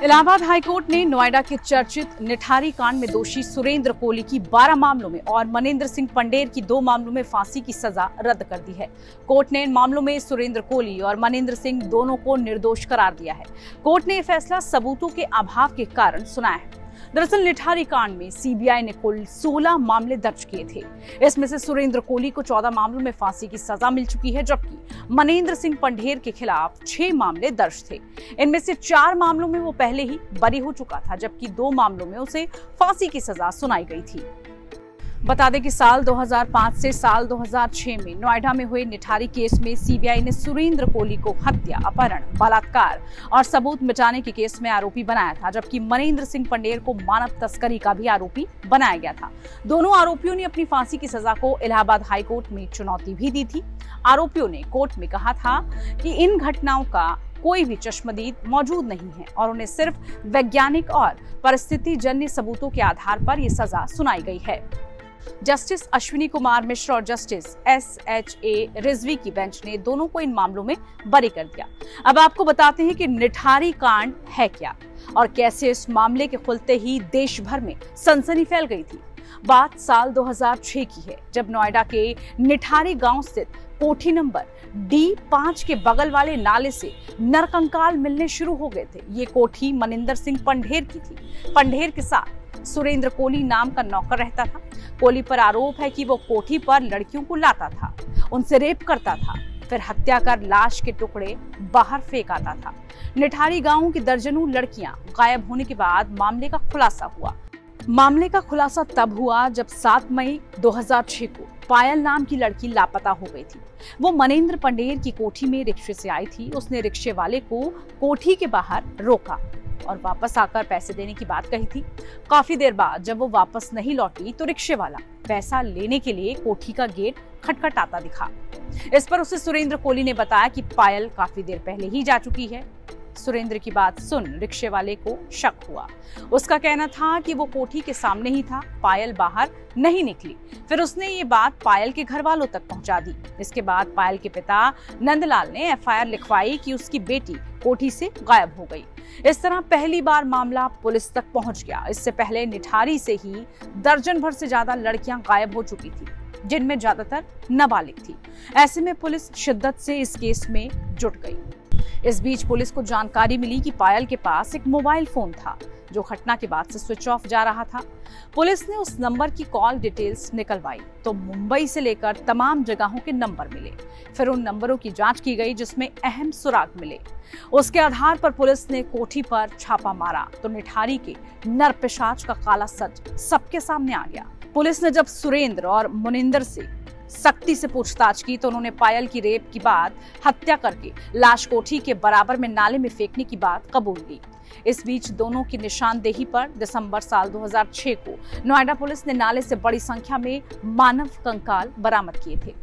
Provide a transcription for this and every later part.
Allahabad high court ने नोएडा के चर्चित निठारी कांड में दोषी सुरेंद्र कोली की 12 मामलों में और मनिंदर सिंह पंडेर की 2 मामलों में फांसी की सजा रद्द कर दी है। कोर्ट ने इन मामलों में सुरेंद्र कोली और मनिंदर सिंह दोनों को निर्दोष करार दिया है। कोर्ट ने यह फैसला सबूतों के अभाव के कारण सुनाया है। दरअसल निठारी कांड में सीबीआई ने कुल 16 मामले दर्ज किए थे। इसमें से सुरेंद्र कोली को 14 मामलों में फांसी की सजा मिल चुकी है, जबकि मनिंदर सिंह पंडेर के खिलाफ 6 मामले दर्ज थे। इनमें से 4 मामलों में वो पहले ही बरी हो चुका था, जबकि 2 मामलों में उसे फांसी की सजा सुनाई गई थी। बता दें कि साल 2005 से साल 2006 में नोएडा में हुए निठारी केस में सीबीआई ने सुरेंद्र कोली को हत्या, अपहरण, बलात्कार और सबूत मिटाने के केस में आरोपी बनाया था, जबकि मनिंदर सिंह पंडेर को मानव तस्करी का भी आरोपी बनाया गया था। दोनों आरोपियों ने अपनी फांसी की सजा को इलाहाबाद हाईकोर्ट में चुनौती भी दी थी। आरोपियों ने कोर्ट में कहा था कि इन घटनाओं का कोई भी चश्मदीद मौजूद नहीं है और उन्हें सिर्फ वैज्ञानिक और परिस्थिति जन्य सबूतों के आधार पर यह सजा सुनाई गई है। जस्टिस अश्विनी कुमार मिश्र और जस्टिस SHA रिजवी की बेंच ने दोनों को इन मामलों में बरी कर दिया। अब आपको बताते हैं कि निठारी कांड है क्या और कैसे इस मामले के खुलते ही देश भर में सनसनी फैल गई थी। बात साल 2006 की है, जब नोएडा के निठारी गांव स्थित कोठी नंबर D5 के बगल वाले नाले से नरकंकाल मिलने शुरू हो गए थे। ये कोठी मनिंदर सिंह पंडेर की थी। पंडेर के साथ सुरेंद्र कोली नाम का नौकर रहता था। कोली पर आरोप है कि वो कोठी पर लड़कियों को लाता था, उनसे रेप करता था, फिर हत्या कर लाश के टुकड़े बाहर फेंक आता था। निठारी गांव की दर्जनों लड़कियां गायब होने के बाद मामले का खुलासा हुआ। मामले का खुलासा तब हुआ जब 7 मई 2006 को पायल नाम की लड़की लापता हो गई थी। वो मनिंदर पंडेर की कोठी में रिक्शे से आई थी। उसने रिक्शे वाले को कोठी के बाहर रोका और वापस आकर पैसे देने की बात कही थी। काफी देर बाद जब वो वापस नहीं लौटी तो रिक्शे वाला पैसा लेने के लिए कोठी का गेट खटखटाता दिखा। इस पर उसे सुरेंद्र कोली ने बताया कि पायल काफी देर पहले ही जा चुकी है। सुरेंद्र की बात सुन रिक्शे वाले को शक हुआ। उसका कहना था कि वो कोठी के सामने ही था, पायल बाहर नहीं निकली। फिर उसने ये बात पायल के घर वालों तक पहुंचा दी। इसके बाद पायल के पिता नंदलाल ने FIR लिखवाई कि उसकी बेटी कोठी से गायब हो गई। इस तरह पहली बार मामला पुलिस तक पहुंच गया। इससे पहले निठारी से ही दर्जन भर से ज्यादा लड़कियां गायब हो चुकी थी, जिनमें ज्यादातर नाबालिग थी। ऐसे में पुलिस शिद्दत से इस केस में जुट गई। इस बीच पुलिस को जानकारी मिली कि पायल के पास एक मोबाइल फोन था जो घटना के बाद से स्विच ऑफ जा रहा था। पुलिस ने उस नंबर की कॉल डिटेल्स निकलवाई तो मुंबई से लेकर तमाम जगहों के नंबर मिले। फिर उन नंबरों की जांच की गई जिसमें अहम सुराग मिले। उसके आधार पर पुलिस ने कोठी पर छापा मारा तो निठारी के नरपिशाच का काला सच सबके सामने आ गया। पुलिस ने जब सुरेंद्र और मनिंदर से सख्ती से पूछताछ की तो उन्होंने पायल की रेप की बाद हत्या करके लाश कोठी के बराबर में नाले में फेंकने की बात कबूल की। इस बीच दोनों की निशानदेही पर दिसंबर साल 2006 को नोएडा पुलिस ने नाले से बड़ी संख्या में मानव कंकाल बरामद किए थे।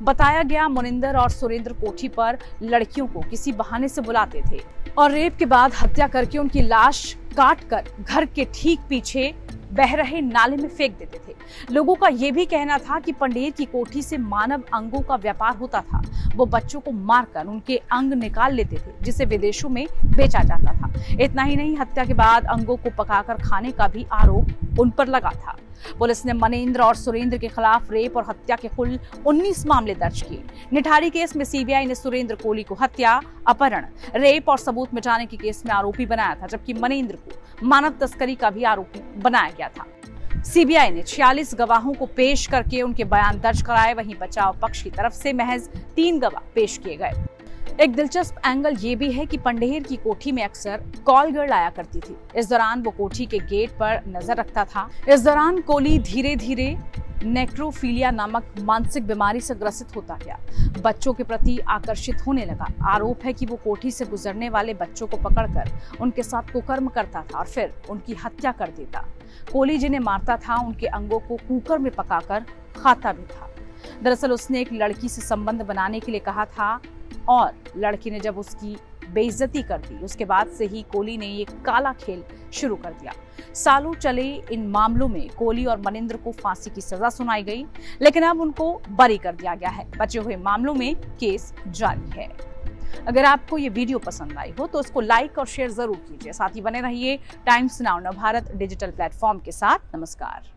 बताया गया मनिंदर और सुरेंद्र कोठी पर लड़कियों को किसी बहाने से बुलाते थे और रेप के बाद हत्या करके उनकी लाश काट कर घर के ठीक पीछे बह रहे नाले में फेंक देते थे। लोगों का यह भी कहना था कि पंडेर की कोठी से मानव अंगों का व्यापार होता था। वो बच्चों को मारकर उनके अंग निकाल लेते थे जिसे विदेशों में बेचा जाता था। इतना ही नहीं, हत्या के बाद अंगों को पकाकर खाने का भी आरोप उन पर लगा था। पुलिस ने मनिंदर और सुरेंद्र के खिलाफ रेप और हत्या के कुल 19 मामले दर्ज किए। निठारी केस में सीबीआई ने सुरेंद्र कोली को हत्या, अपहरण, रेप और सबूत मिटाने के केस में आरोपी बनाया था, जबकि मनिंदर को मानव तस्करी का भी आरोपी बनाया गया था। सीबीआई ने 46 गवाहों को पेश करके उनके बयान दर्ज कराए। वहीं बचाव पक्ष की तरफ से महज 3 गवाह पेश किए गए। एक दिलचस्प एंगल ये भी है कि पंडेर की कोठी में अक्सर कॉल गर्ल आया करती थी। इस दौरान वो कोठी के गेट पर नजर रखता था। इस दौरान कोली धीरे धीरे नेक्रोफीलिया नामक मानसिक बीमारी से ग्रसित होता गया। बच्चों के प्रति आकर्षित होने लगा। आरोप है कि वो कोठी से गुजरने वाले बच्चों को पकड़कर उनके साथ कुकर्म करता था और फिर उनकी हत्या कर देता। कोली जिन्हें मारता था उनके अंगों को कुकर में पकाकर खाता भी था। दरअसल उसने एक लड़की से संबंध बनाने के लिए कहा था और लड़की ने जब उसकी बेइज्जती कर दी। उसके बाद से ही कोहली ने ये काला खेल शुरू कर दिया। सालों चले इन मामलों में कोहली और मनिंदर को फांसी की सजा सुनाई गई, लेकिन अब उनको बरी कर दिया गया है। बचे हुए मामलों में केस जारी है। अगर आपको ये वीडियो पसंद आई हो तो उसको लाइक और शेयर जरूर कीजिए। साथ ही बने रहिए times now Navbharat digital platform के साथ। नमस्कार।